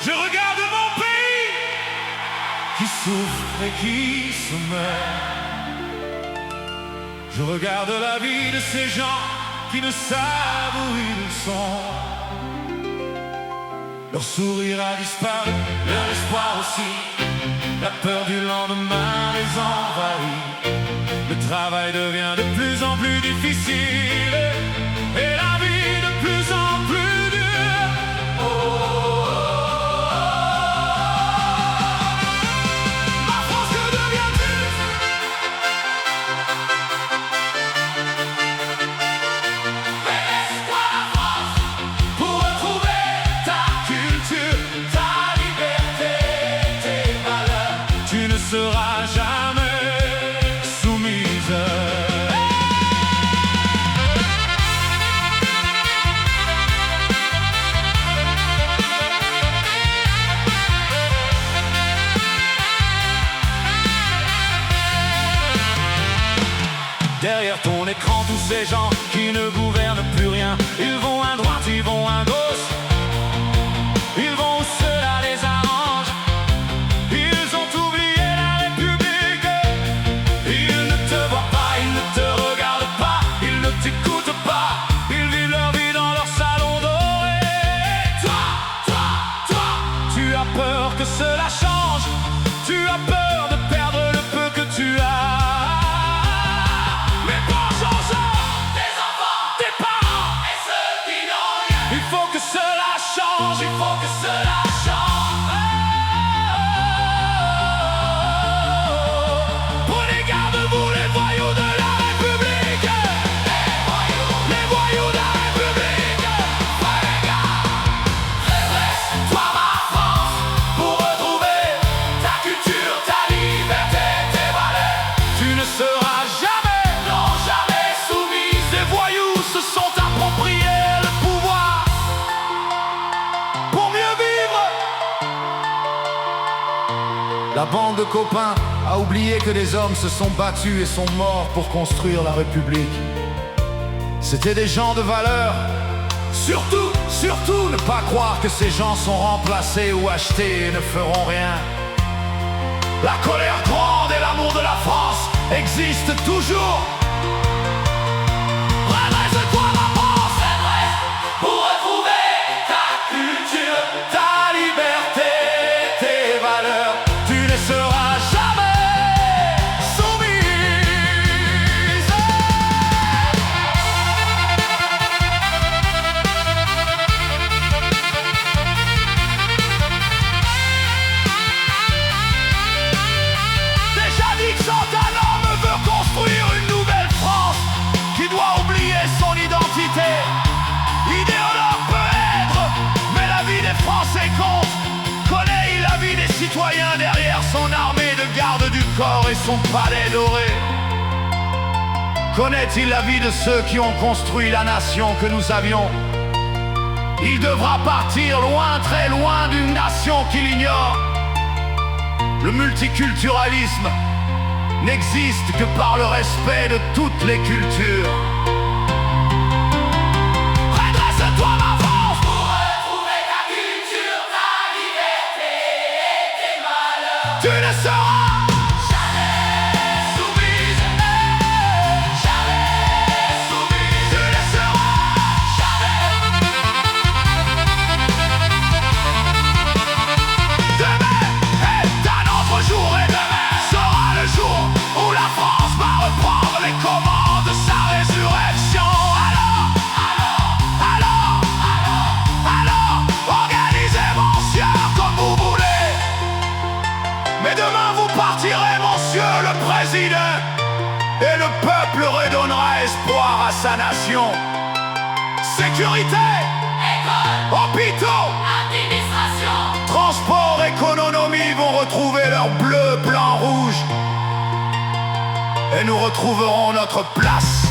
Je regarde mon pays qui souffre et qui se meurt. Je regarde la vie de ces gens qui ne savent où ils sont. Leur sourire a disparu, leur espoir aussi. La peur du lendemain les envahit. Le travail devient de plus en plus difficile et la vie de plus en plus dure. Ma France, que deviens-tu? Laisse-toi la France pour retrouver ta culture, ta liberté, tes valeurs. Tu ne seras jamais soumise. Derrière ton écran, tous ces gens qui ne gouvernent plus rien. Ils vont à droite, ils vont à gauche. Ils vont où cela les arrange. Ils ont oublié la République. Ils ne te voient pas, ils ne te regardent pas. Ils ne t'écoutent pas. Ils vivent leur vie dans leur salon doré. Toi, tu as peur que cela change. Tu as peur de perdre le peu que tu as. Il faut que cela change, il faut que cela change. Prenez garde, vous les voyous de la République. Les voyous de la République. Prenez garde. Redresse-toi ma France pour retrouver ta culture, ta liberté, tes valeurs. Tu ne seras jamais, non jamais soumise. Les voyous se sont appropriés le pouvoir. La bande de copains a oublié que des hommes se sont battus et sont morts pour construire la République. C'était des gens de valeur. Surtout ne pas croire que ces gens sont remplacés ou achetés et ne feront rien. La colère grande et l'amour de la France existent toujours. Redresse-toi ma France, redresse pour retrouver ta culture, ta liberté, tes valeurs. Tu ne seras jamais soumise. Déjà dit que Chantal homme veut construire une nouvelle France qui doit oublier son identité. Idéologue peut être, mais la vie des Français compte. Connaît-il la vie des citoyens derrière son armée de garde du corps et son palais doré? Connaît-il la vie de ceux qui ont construit la nation que nous avions? Il devra partir loin, très loin d'une nation qu'il ignore. Le multiculturalisme n'existe que par le respect de toutes les cultures. Redresse-toi ma France pour retrouver ta culture, ta liberté et tes valeurs. Tu ne seras jamais soumise. Jamais soumise. Tu ne seras jamais. sa nation. Sécurité, école, hôpitaux, administration, transport, économie vont retrouver leur bleu, blanc, rouge. Et nous retrouverons notre place.